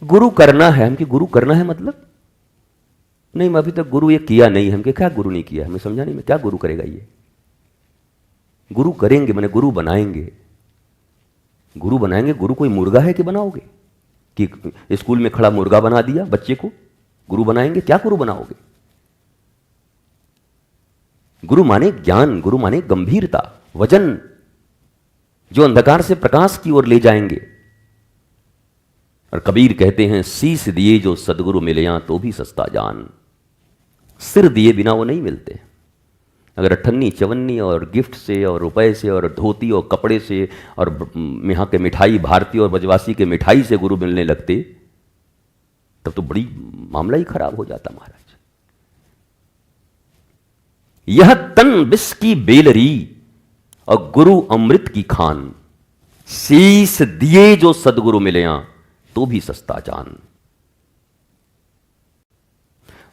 गुरु करना है हम कि गुरु करना है मतलब नहीं, मैं अभी तक गुरु ये किया नहीं है। हम क्या गुरु नहीं किया, हमें समझा नहीं, मैं क्या गुरु करेगा ये। गुरु करेंगे मैंने गुरु बनाएंगे। गुरु बनाएंगे, गुरु कोई मुर्गा है कि बनाओगे कि स्कूल में खड़ा मुर्गा बना दिया बच्चे को गुरु बनाएंगे? क्या गुरु बनाओगे? गुरु माने ज्ञान, गुरु माने गंभीरता, वजन, जो अंधकार से प्रकाश की ओर ले जाएंगे। और कबीर कहते हैं शीश दिए जो सदगुरु मिले तो भी सस्ता जान। सिर दिए बिना वो नहीं मिलते। अगर अठन्नी चवन्नी और गिफ्ट से और रुपए से और धोती और कपड़े से और यहाँ के मिठाई, भारतीय और ब्रजवासी के मिठाई से गुरु मिलने लगते तब तो बड़ी मामला ही खराब हो जाता महाराज। यह तन विष की बेलरी और गुरु अमृत की खान। शीश दिए जो सदगुरु मिले तो भी सस्ता जान।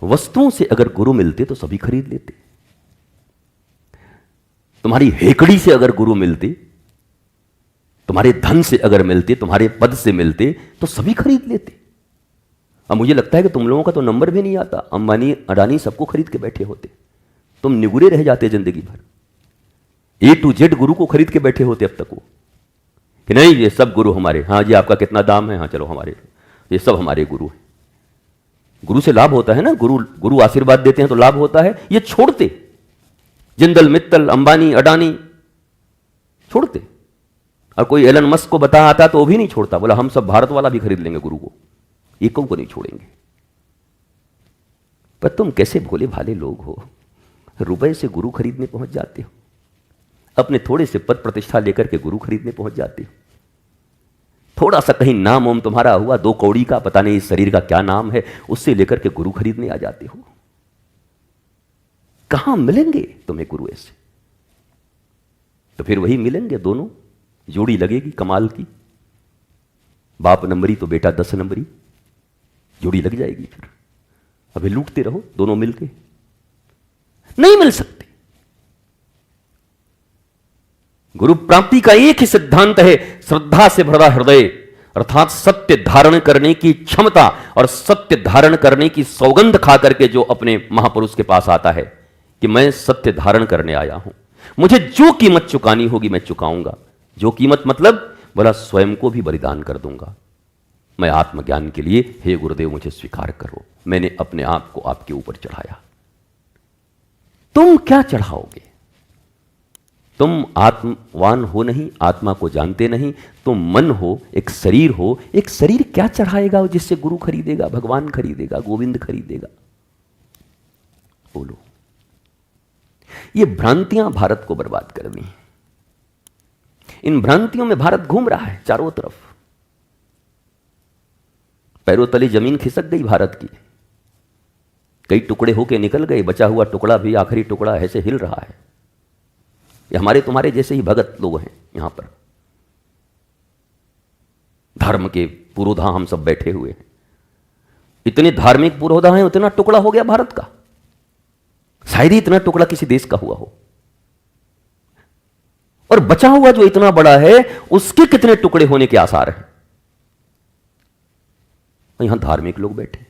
वस्तुओं से अगर गुरु मिलते तो सभी खरीद लेते। तुम्हारी हेकड़ी से अगर गुरु मिलते, तुम्हारे धन से अगर मिलते, तुम्हारे पद से मिलते तो सभी खरीद लेते। अब मुझे लगता है कि तुम लोगों का तो नंबर भी नहीं आता। अंबानी अडानी सबको खरीद के बैठे होते, तुम निगुरे रह जाते जिंदगी भर। A to Z गुरु को खरीद के बैठे होते अब तक वो, कि नहीं ये सब गुरु हमारे। हाँ जी, आपका कितना दाम है? हाँ चलो हमारे, ये सब हमारे गुरु हैं। गुरु से लाभ होता है ना, गुरु आशीर्वाद देते हैं तो लाभ होता है। ये छोड़ते, जिंदल मित्तल अंबानी अडानी छोड़ते। और कोई एलन मस्क को बता आता तो वो भी नहीं छोड़ता, बोला हम सब भारत वाला भी खरीद लेंगे गुरु को, एकों को नहीं छोड़ेंगे। पर तुम कैसे भोले भाले लोग हो, रुपए से गुरु खरीदने पहुंच जाते हो। अपने थोड़े से पद प्रतिष्ठा लेकर के गुरु खरीदने पहुंच जाते हो। थोड़ा सा कहीं नाम ओम तुम्हारा हुआ, 2 कौड़ी का, पता नहीं इस शरीर का क्या नाम है, उससे लेकर के गुरु खरीदने आ जाते हो। कहां मिलेंगे तुम्हें गुरु ऐसे? तो फिर वही मिलेंगे, दोनों जोड़ी लगेगी कमाल की। बाप नंबरी तो बेटा 10 नंबरी, जोड़ी लग जाएगी। फिर अभी लूटते रहो दोनों मिलके, नहीं मिल सकते। गुरु प्राप्ति का एक ही सिद्धांत है, श्रद्धा से भरा हृदय, अर्थात सत्य धारण करने की क्षमता और सत्य धारण करने की सौगंध खा करके जो अपने महापुरुष के पास आता है कि मैं सत्य धारण करने आया हूं, मुझे जो कीमत चुकानी होगी मैं चुकाऊंगा। जो कीमत मतलब बोला स्वयं को भी बलिदान कर दूंगा मैं आत्मज्ञान के लिए। हे गुरुदेव मुझे स्वीकार करो, मैंने अपने आप को आपके ऊपर चढ़ाया। तुम क्या चढ़ाओगे? तुम आत्मवान हो नहीं, आत्मा को जानते नहीं। तुम मन हो, एक शरीर हो। एक शरीर क्या चढ़ाएगा जिससे गुरु खरीदेगा, भगवान खरीदेगा, गोविंद खरीदेगा? बोलो। ये भ्रांतियां भारत को बर्बाद कर दी। इन भ्रांतियों में भारत घूम रहा है चारों तरफ। पैरों तले जमीन खिसक गई भारत की, कई टुकड़े होके निकल गए, बचा हुआ टुकड़ा भी, आखिरी टुकड़ा ऐसे हिल रहा है। ये हमारे तुम्हारे जैसे ही भगत लोग हैं यहां पर, धर्म के पुरोधा हम सब बैठे हुए हैं। इतने धार्मिक पुरोधा हैं, उतना टुकड़ा हो गया भारत का। शायद ही इतना टुकड़ा किसी देश का हुआ हो। और बचा हुआ जो इतना बड़ा है उसके कितने टुकड़े होने के आसार हैं। यहां धार्मिक लोग बैठे,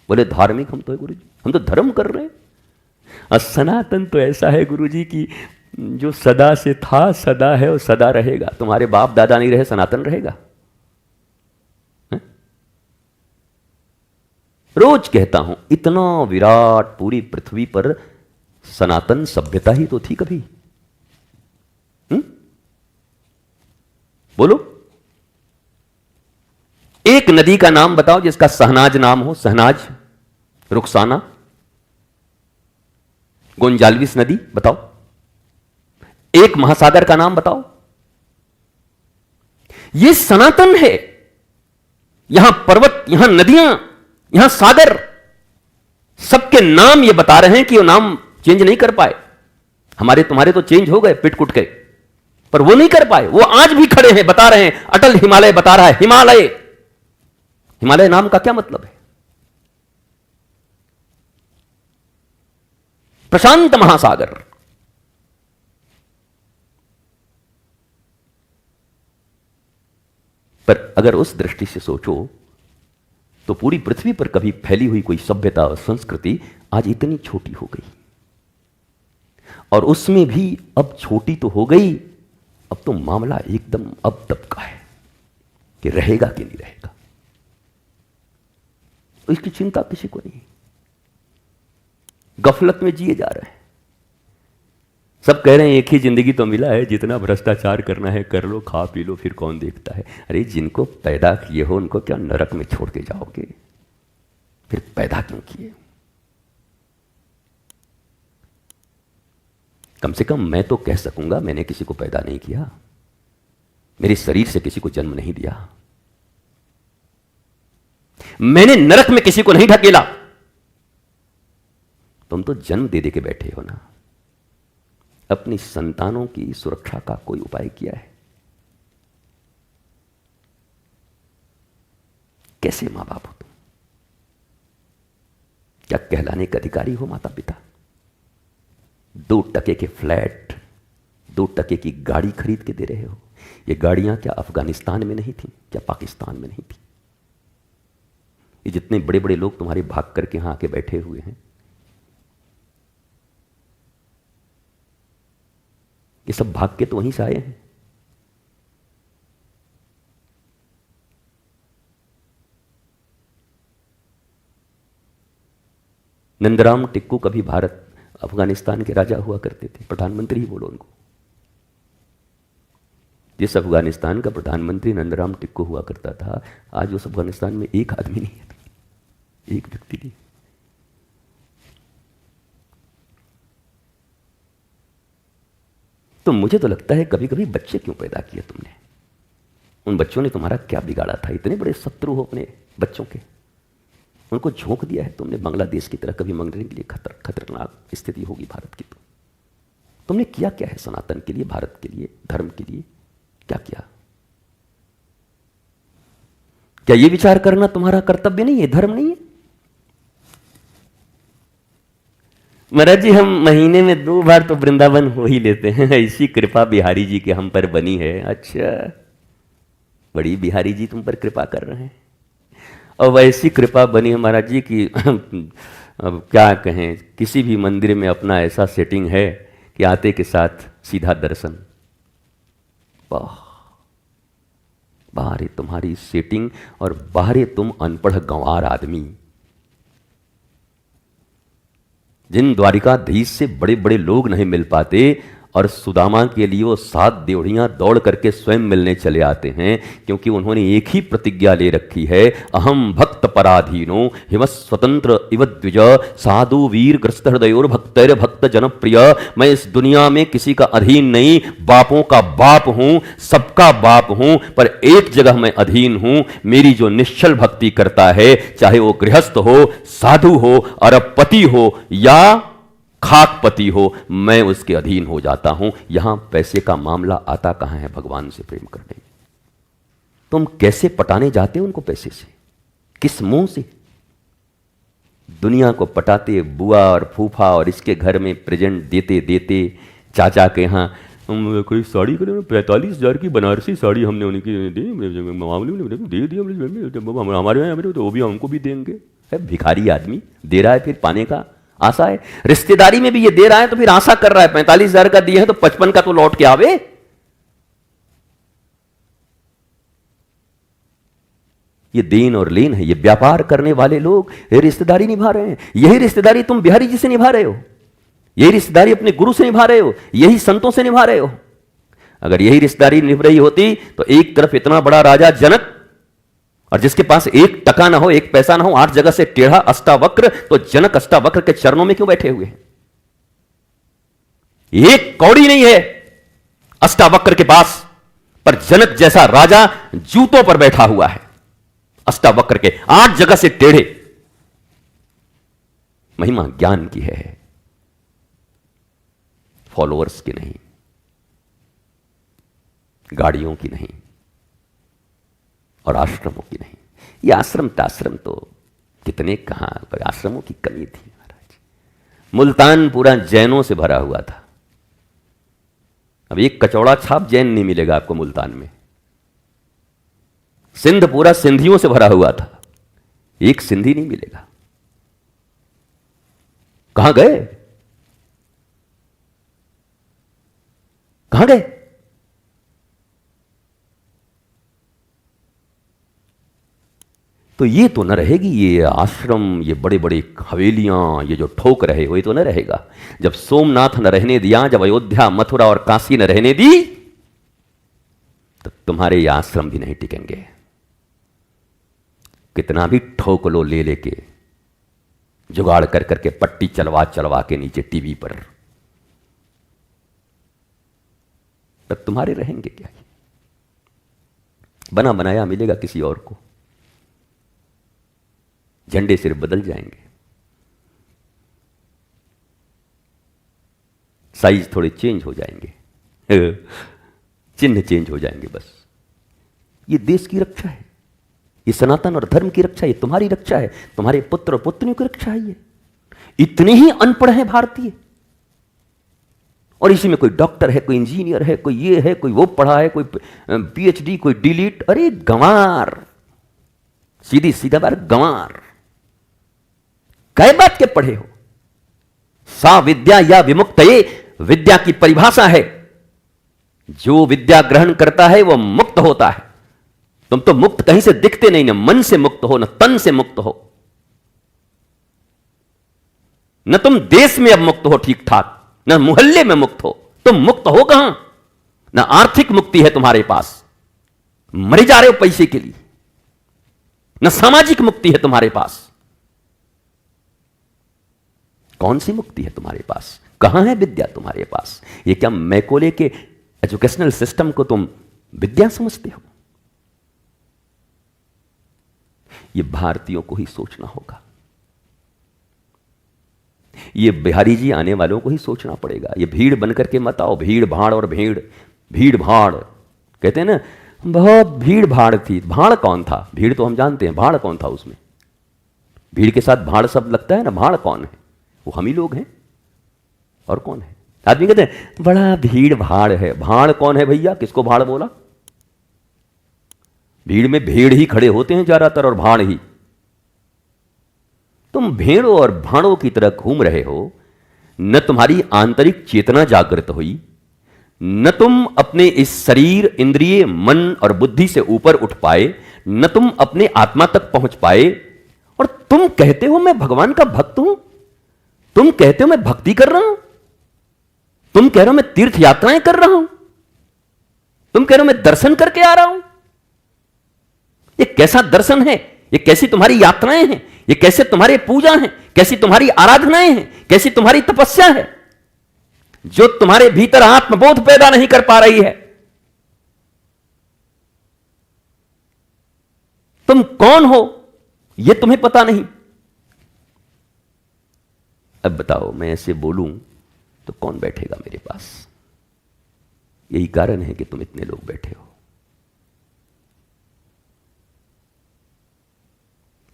बोले धार्मिक हम तो है गुरुजी, हम तो धर्म कर रहे हैं। और सनातन तो ऐसा है गुरुजी की जो सदा से था, सदा है और सदा रहेगा। तुम्हारे बाप दादा नहीं रहे, सनातन रहेगा? है? रोज कहता हूं, इतना विराट पूरी पृथ्वी पर सनातन सभ्यता ही तो थी कभी। बोलो, एक नदी का नाम बताओ जिसका सहनाज नाम हो। सहनाज, रुखसाना, गोंजाल्विस नदी बताओ। एक महासागर का नाम बताओ। यह सनातन है। यहां पर्वत, यहां नदियां, यहां सागर, सबके नाम ये बता रहे हैं कि वो नाम चेंज नहीं कर पाए। हमारे तुम्हारे तो चेंज हो गए पिट कुट के, पर वो नहीं कर पाए। वो आज भी खड़े हैं, बता रहे हैं। अटल हिमालय बता रहा है, हिमालय। हिमालय नाम का क्या मतलब है? प्रशांत महासागर। पर अगर उस दृष्टि से सोचो तो पूरी पृथ्वी पर कभी फैली हुई कोई सभ्यता और संस्कृति आज इतनी छोटी हो गई, और उसमें भी अब छोटी तो हो गई, अब तो मामला एकदम अब तब का है कि रहेगा कि नहीं रहेगा। तो इसकी चिंता किसी को नहीं, गफलत में जिए जा रहे हैं। सब कह रहे हैं एक ही जिंदगी तो मिला है, जितना भ्रष्टाचार करना है कर लो, खा पी लो, फिर कौन देखता है। अरे जिनको पैदा किए हो उनको क्या नरक में छोड़ के जाओगे, फिर पैदा क्यों किए। कम से कम मैं तो कह सकूंगा मैंने किसी को पैदा नहीं किया, मेरे शरीर से किसी को जन्म नहीं दिया, मैंने नरक में किसी को नहीं ढकेला। तुम तो जन्म दे दे के बैठे हो ना। अपनी संतानों की सुरक्षा का कोई उपाय किया है? कैसे मां बाप हो तुम? क्या कहलाने के अधिकारी हो माता पिता? 2 टके के फ्लैट, 2 टके की गाड़ी खरीद के दे रहे हो। ये गाड़ियां क्या अफगानिस्तान में नहीं थी, क्या पाकिस्तान में नहीं थी? ये जितने बड़े बड़े लोग तुम्हारे भाग करके यहां आके बैठे हुए हैं, ये सब भाग के तो वहीं से आए हैं। नंदराम टिक्कू कभी भारत अफगानिस्तान के राजा हुआ करते थे, प्रधानमंत्री ही बोलो उनको। जिस अफगानिस्तान का प्रधानमंत्री नंदराम टिक्कू हुआ करता था, आज उस अफगानिस्तान में एक आदमी नहीं है, एक व्यक्ति नहीं। तो मुझे तो लगता है कभी कभी बच्चे क्यों पैदा किए तुमने? उन बच्चों ने तुम्हारा क्या बिगाड़ा था? इतने बड़े शत्रु हो अपने बच्चों के, उनको झोंक दिया है तुमने बांग्लादेश की तरह। कभी मंगने के लिए खतरनाक स्थिति होगी भारत की, तो तुमने किया क्या है सनातन के लिए, भारत के लिए, धर्म के लिए? क्या किया? क्या यह विचार करना तुम्हारा कर्तव्य नहीं है, धर्म नहीं है? महाराज जी, हम महीने में 2 बार तो वृंदावन हो ही लेते हैं, ऐसी कृपा बिहारी जी की हम पर बनी है। अच्छा, बड़ी बिहारी जी तुम पर कृपा कर रहे हैं। और वैसी कृपा बनी है महाराज जी की अब क्या कहें, किसी भी मंदिर में अपना ऐसा सेटिंग है कि आते के साथ सीधा दर्शन। वाह, बाहर तुम्हारी सेटिंग और बाहर तुम अनपढ़ गंवार आदमी। जिन द्वारिकाधीश से बड़े बड़े लोग नहीं मिल पाते और सुदामा के लिए वो 7 देवड़ियां दौड़ करके स्वयं मिलने चले आते हैं, क्योंकि उन्होंने एक ही प्रतिज्ञा ले रखी है, अहम भक्त पराधीनो हिम स्वतंत्र इव द्विज साधु वीर ग्रस्त हृदयोर भक्तर भक्त जनप्रिय। मैं इस दुनिया में किसी का अधीन नहीं, बापों का बाप हूं, सबका बाप हूं, पर एक जगह मैं अधीन हूं। मेरी जो निश्चल भक्ति करता है, चाहे वो गृहस्थ हो, साधु हो, अरबपति हो या खाकपति हो, मैं उसके अधीन हो जाता हूं। यहां पैसे का मामला आता कहां है भगवान से प्रेम करने में? तुम कैसे पटाने जाते हो उनको पैसे से? किस मुंह से? दुनिया को पटाते बुआ और फूफा और इसके घर में प्रेजेंट देते देते, चाचा के यहां हम कोई साड़ी करें 45,000 की बनारसी साड़ी हमने उनकी दी, मामले में दे दी हमारे यहाँ, तो वो भी हमको भी देंगे। भिखारी आदमी दे रहा है, फिर पाने का आशा है। रिश्तेदारी में भी ये दे रहा है तो फिर आशा कर रहा है 45,000 का दिए है तो 55 का तो लौट के आवे। ये देन और लेन है, ये व्यापार करने वाले लोग ये रिश्तेदारी निभा रहे हैं। यही रिश्तेदारी तुम बिहारी जी से निभा रहे हो, यही रिश्तेदारी अपने गुरु से निभा रहे हो, यही संतों से निभा रहे हो। अगर यही रिश्तेदारी निभ रही होती तो एक तरफ इतना बड़ा राजा जनक, और जिसके पास 1 टका ना हो, 1 पैसा ना हो, 8 जगह से टेढ़ा अष्टावक्र, तो जनक अष्टावक्र के चरणों में क्यों बैठे हुए हैं? 1 कौड़ी नहीं है अष्टावक्र के पास, पर जनक जैसा राजा जूतों पर बैठा हुआ है अष्टावक्र के, 8 जगह से टेढ़े। महिमा ज्ञान की है, फॉलोअर्स की नहीं, गाड़ियों की नहीं, और आश्रमों की नहीं। ये आश्रम ताश्रम तो कितने कहां, आश्रमों की कमी थी महाराज। मुल्तान पूरा जैनों से भरा हुआ था। अब एक कचौड़ा छाप जैन नहीं मिलेगा आपको मुल्तान में। सिंध पूरा सिंधियों से भरा हुआ था, एक सिंधी नहीं मिलेगा। कहां गए, कहां गए? तो ये तो न रहेगी, ये आश्रम, ये बड़े बड़े हवेलियां, ये जो ठोक रहे हो, ये तो न रहेगा। जब सोमनाथ न रहने दिया, जब अयोध्या, मथुरा और काशी न रहने दी, तो तुम्हारे ये आश्रम भी नहीं टिकेंगे। कितना भी ठोक लो ले लेके, जुगाड़ कर करके, पट्टी चलवा चलवा के नीचे टीवी पर, तब तुम्हारे रहेंगे क्या? बना बनाया मिलेगा किसी और को, झंडे सिर्फ बदल जाएंगे, साइज थोड़े चेंज हो जाएंगे, चिन्ह चेंज हो जाएंगे बस। ये देश की रक्षा है, ये सनातन और धर्म की रक्षा है, ये तुम्हारी रक्षा है, तुम्हारे पुत्र और पुत्रियों की रक्षा है। ये इतने ही अनपढ़ हैं भारतीय, और इसी में कोई डॉक्टर है, कोई इंजीनियर है, कोई ये है, कोई वो पढ़ा है, कोई पीएचडी, कोई डीलीट। अरे गंवार, सीधी सीधा बात, गंवार। कै बात के पढ़े हो? सा विद्या या विमुक्त, ये विद्या की परिभाषा है। जो विद्या ग्रहण करता है वो मुक्त होता है। तुम तो मुक्त कहीं से दिखते नहीं, ना मन से मुक्त हो, ना तन से मुक्त हो, न तुम देश में अब मुक्त हो ठीक ठाक, न मोहल्ले में मुक्त हो। तुम मुक्त हो कहां? न आर्थिक मुक्ति है तुम्हारे पास, मरे जा रहे हो पैसे के लिए, न सामाजिक मुक्ति है तुम्हारे पास। कौन सी मुक्ति है तुम्हारे पास? कहां है विद्या तुम्हारे पास? ये क्या मैकोले के एजुकेशनल सिस्टम को तुम विद्या समझते हो? ये भारतीयों को ही सोचना होगा, ये बिहारी जी आने वालों को ही सोचना पड़ेगा। ये भीड़ बनकर के मत आओ, भीड़ भाड़ और भीड़, भीड़ भाड़ कहते हैं ना, बहुत भीड़ भाड़ थी। भाड़ कौन था? भीड़ तो हम जानते हैं, भाड़ कौन था उसमें? भीड़ के साथ भाड़ शब्द लगता है ना, भाड़ कौन है? वो हम ही लोग हैं, और कौन है? आदमी कहते हैं बड़ा भीड़ भाड़ है। भाड़ कौन है भैया? किसको भाड़ बोला? भीड़ में भेड़ ही खड़े होते हैं ज्यादातर, और भाड़ ही। तुम भेड़ों और भाड़ों की तरह घूम रहे हो, न तुम्हारी आंतरिक चेतना जागृत हुई, न तुम अपने इस शरीर, इंद्रिय, मन और बुद्धि से ऊपर उठ पाए, न तुम अपने आत्मा तक पहुंच पाए, और तुम कहते हो मैं भगवान का भक्त हूं, तुम कहते हो मैं भक्ति कर रहा हूं, तुम कह रहे हो मैं तीर्थ यात्राएं कर रहा हूं, तुम कह रहे हो मैं दर्शन करके आ रहा हूं। ये कैसा दर्शन है? ये कैसी तुम्हारी यात्राएं हैं? ये कैसे तुम्हारे पूजा हैं? कैसी तुम्हारी आराधनाएं हैं? कैसी तुम्हारी तपस्या है, जो तुम्हारे भीतर आत्मबोध पैदा नहीं कर पा रही है? तुम कौन हो यह तुम्हें पता नहीं। अब बताओ, मैं ऐसे बोलूं तो कौन बैठेगा मेरे पास? यही कारण है कि तुम इतने लोग बैठे हो।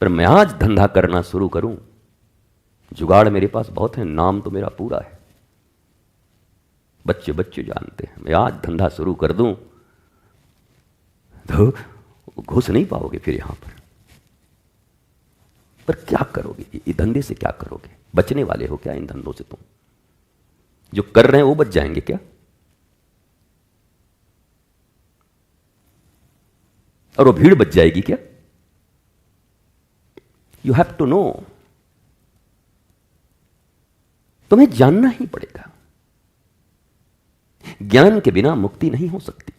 पर मैं आज धंधा करना शुरू करूं, जुगाड़ मेरे पास बहुत है, नाम तो मेरा पूरा है, बच्चे बच्चे जानते हैं। मैं आज धंधा शुरू कर दूं तो घुस नहीं पाओगे फिर यहां पर। पर क्या करोगे? ये धंधे से क्या करोगे? बचने वाले हो क्या इन धंधों से? तुम जो कर रहे हैं वो बच जाएंगे क्या? और वो भीड़ बच जाएगी क्या? यू हैव टू नो, तुम्हें जानना ही पड़ेगा। ज्ञान के बिना मुक्ति नहीं हो सकती।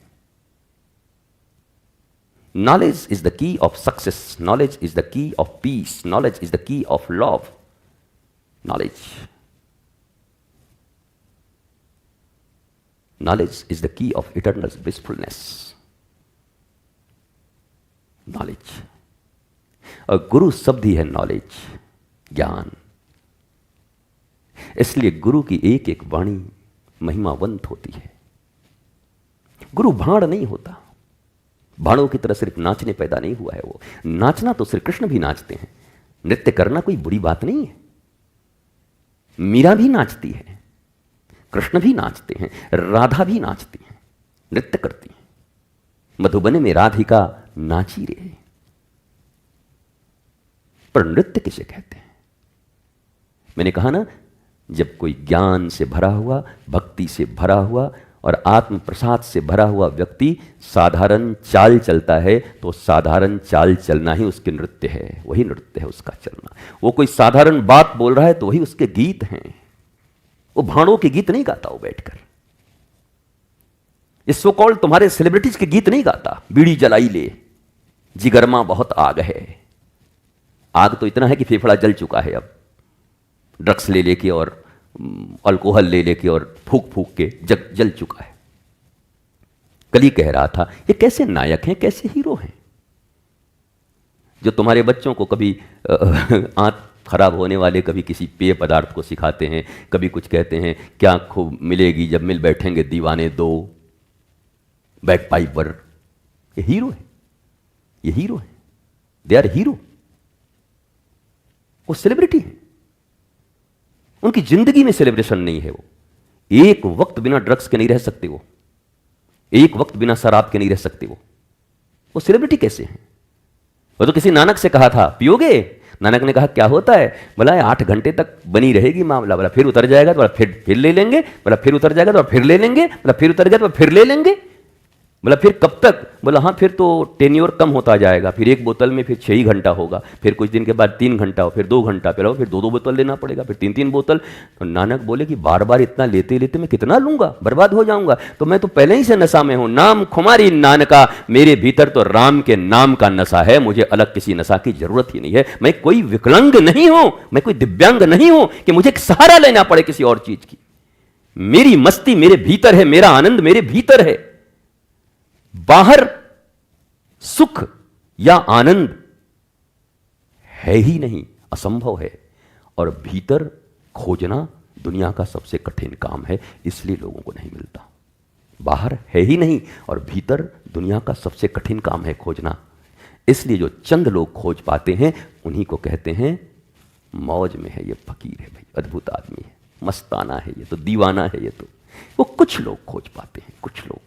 Knowledge is the key of success, knowledge is the key of peace, knowledge is the key of love. Knowledge is the key of eternal blissfulness. Knowledge. और गुरु शब्द ही है नॉलेज, ज्ञान। इसलिए गुरु की एक एक वाणी महिमावंत होती है। गुरु भाड़ नहीं होता, भाड़ों की तरह सिर्फ नाचने पैदा नहीं हुआ है। वो नाचना तो श्री कृष्ण भी नाचते हैं, नृत्य करना कोई बुरी बात नहीं है। मीरा भी नाचती है, कृष्ण भी नाचते हैं, राधा भी नाचती हैं, नृत्य करती हैं। मधुबन में राधिका नाची रे। पर नृत्य किसे कहते हैं? मैंने कहा ना, जब कोई ज्ञान से भरा हुआ, भक्ति से भरा हुआ और आत्म प्रसाद से भरा हुआ व्यक्ति साधारण चाल चलता है, तो साधारण चाल चलना ही उसके नृत्य है, वही नृत्य है उसका चलना। वो कोई साधारण बात बोल रहा है तो वही उसके गीत हैं। वो भाड़ों के गीत नहीं गाता वो बैठकर, इस सो कॉल्ड तुम्हारे सेलिब्रिटीज के गीत नहीं गाता। बीड़ी जलाई ले, जिगरमा बहुत आग है। आग तो इतना है कि फेफड़ा जल चुका है अब, ड्रग्स ले लेके और अल्कोहल ले लेके और फूक फूक के जल चुका है। कल कह रहा था, ये कैसे नायक हैं, कैसे हीरो हैं, जो तुम्हारे बच्चों को कभी आंत खराब होने वाले, कभी किसी पेय पदार्थ को सिखाते हैं, कभी कुछ कहते हैं क्या खूब मिलेगी जब मिल बैठेंगे दीवाने दो, बैक पाइपर। ये हीरो है, ये हीरो है, दे आर हीरो। वो सेलिब्रिटी है, उनकी जिंदगी में सेलिब्रेशन नहीं है। वो एक वक्त बिना ड्रग्स के नहीं रह सकते, वो एक वक्त बिना शराब के नहीं रह सकते। वो सेलिब्रिटी कैसे हैं? वो तो किसी नानक से कहा था पियोगे, नानक ने कहा क्या होता है, बोला 8 घंटे तक बनी रहेगी मामला, बोला फिर उतर जाएगा तो बोला फिर ले लेंगे, बोला फिर उतर जाएगा तो फिर ले लेंगे, बोला फिर उतर गया तो फिर ले लेंगे, बोला फिर कब तक, बोला हाँ फिर तो टेन्योर कम होता जाएगा, फिर एक बोतल में फिर 6 ही घंटा होगा, फिर कुछ दिन के बाद 3 घंटा हो, फिर 2 घंटा, फिर 2 बोतल लेना पड़ेगा, फिर 3 बोतल। तो नानक बोले कि बार बार इतना लेते लेते मैं कितना लूंगा, बर्बाद हो जाऊंगा, तो मैं तो पहले ही से नशा में हूं। नाम खुमारी नानका, मेरे भीतर तो राम के नाम का नशा है, मुझे अलग किसी नशा की जरूरत ही नहीं है। मैं कोई विकलांग नहीं हूं, मैं कोई दिव्यांग नहीं हूं कि मुझे एक सहारा लेना पड़े किसी और चीज की। मेरी मस्ती मेरे भीतर है, मेरा आनंद मेरे भीतर है। बाहर सुख या आनंद है ही नहीं, असंभव है। और भीतर खोजना दुनिया का सबसे कठिन काम है, इसलिए लोगों को नहीं मिलता। बाहर है ही नहीं और भीतर दुनिया का सबसे कठिन काम है खोजना, इसलिए जो चंद लोग खोज पाते हैं उन्हीं को कहते हैं मौज में है, ये फकीर है भाई, अद्भुत आदमी है, मस्ताना है, ये तो दीवाना है, ये तो। वो कुछ लोग खोज पाते हैं, कुछ लोग।